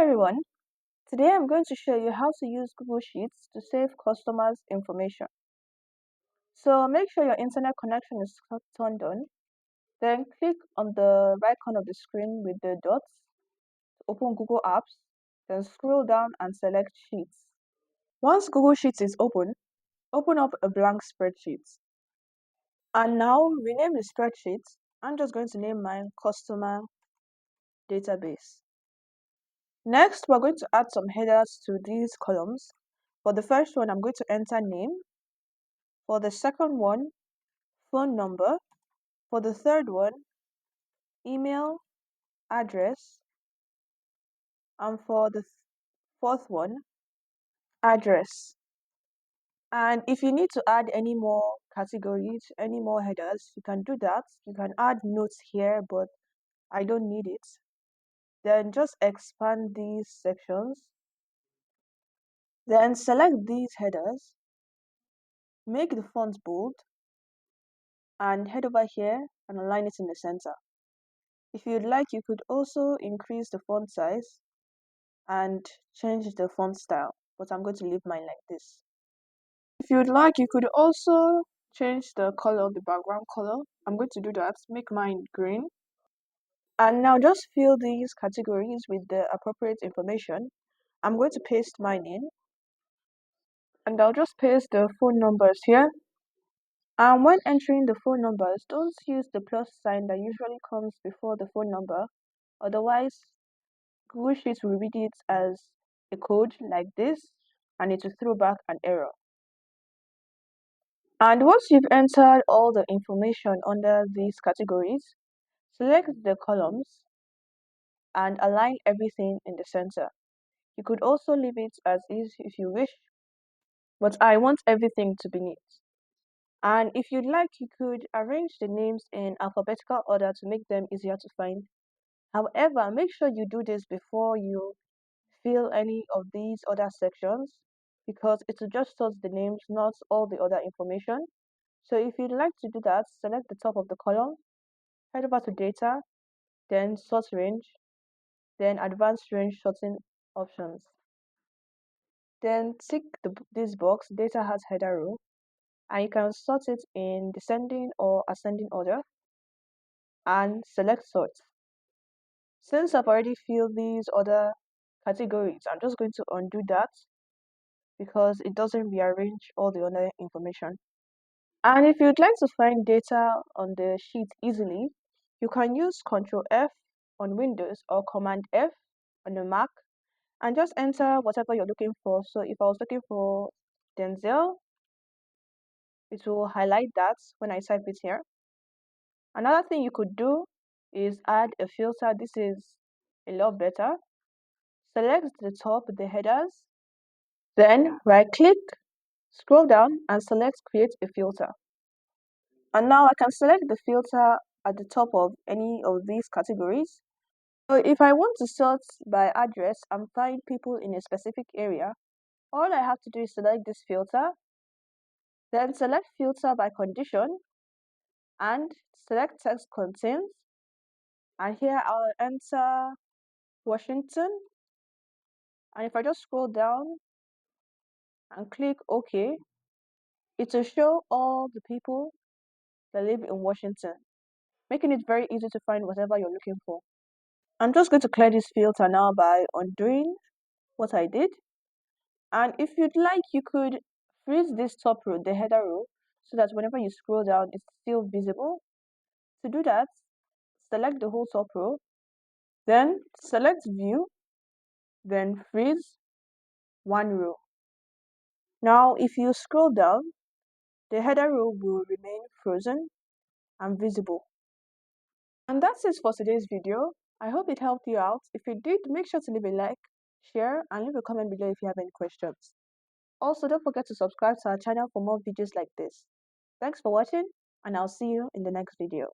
everyone, today I'm going to show you how to use Google Sheets to save customers' information. So make sure your internet connection is turned on, then click on the right corner of the screen with the dots to open Google Apps, then scroll down and select Sheets. Once Google Sheets is open up a blank spreadsheet. And now rename the spreadsheet. I'm just going to name mine Customer Database. Next, we're going to add some headers to these columns. For the first one, I'm going to enter name. For the second one, phone number. For the third one, email, address. And for the fourth one, address. And if you need to add any more categories, any more headers, you can do that. You can add notes here, but I don't need it. Then just expand these sections. Then select these headers. Make the font bold. And head over here and align it in the center. If you'd like, you could also increase the font size and change the font style, but I'm going to leave mine like this. If you'd like, you could also change the color, the background color. I'm going to do that, make mine green. And now just fill these categories with the appropriate information. I'm going to paste mine in, and I'll just paste the phone numbers here. And when entering the phone numbers, don't use the plus sign that usually comes before the phone number. Otherwise, Google Sheets will read it as a code like this, and it will throw back an error. And once you've entered all the information under these categories, select the columns and align everything in the center. You could also leave it as is if you wish, but I want everything to be neat. And if you'd like, you could arrange the names in alphabetical order to make them easier to find. However, make sure you do this before you fill any of these other sections, because it will just sort the names, not all the other information. So if you'd like to do that, select the top of the column, head over to data, then sort range, then advanced range sorting options. Then tick this box, data has header row, and you can sort it in descending or ascending order, and select sort. Since I've already filled these other categories, I'm just going to undo that because it doesn't rearrange all the other information. And if you'd like to find data on the sheet easily, you can use Ctrl F on Windows or Command F on a Mac and just enter whatever you're looking for. So if I was looking for Denzel, it will highlight that when I type it here. Another thing you could do is add a filter. This is a lot better. Select the top, the headers, then right click, scroll down and select create a filter. And now I can select the filter at the top of any of these categories. So if I want to sort by address and find people in a specific area, all I have to do is select this filter, then select filter by condition and select text contains. And here I'll enter Washington. And if I just scroll down and click OK, it will show all the people that live in Washington, making it very easy to find whatever you're looking for. I'm just going to clear this filter now by undoing what I did. And if you'd like, you could freeze this top row, the header row, so that whenever you scroll down, it's still visible. To do that, select the whole top row, then select view, then freeze one row. Now, if you scroll down, the header row will remain frozen and visible. And that's it for today's video. I hope it helped you out. If it did, make sure to leave a like, share, and leave a comment below if you have any questions. Also, don't forget to subscribe to our channel for more videos like this. Thanks for watching, and I'll see you in the next video.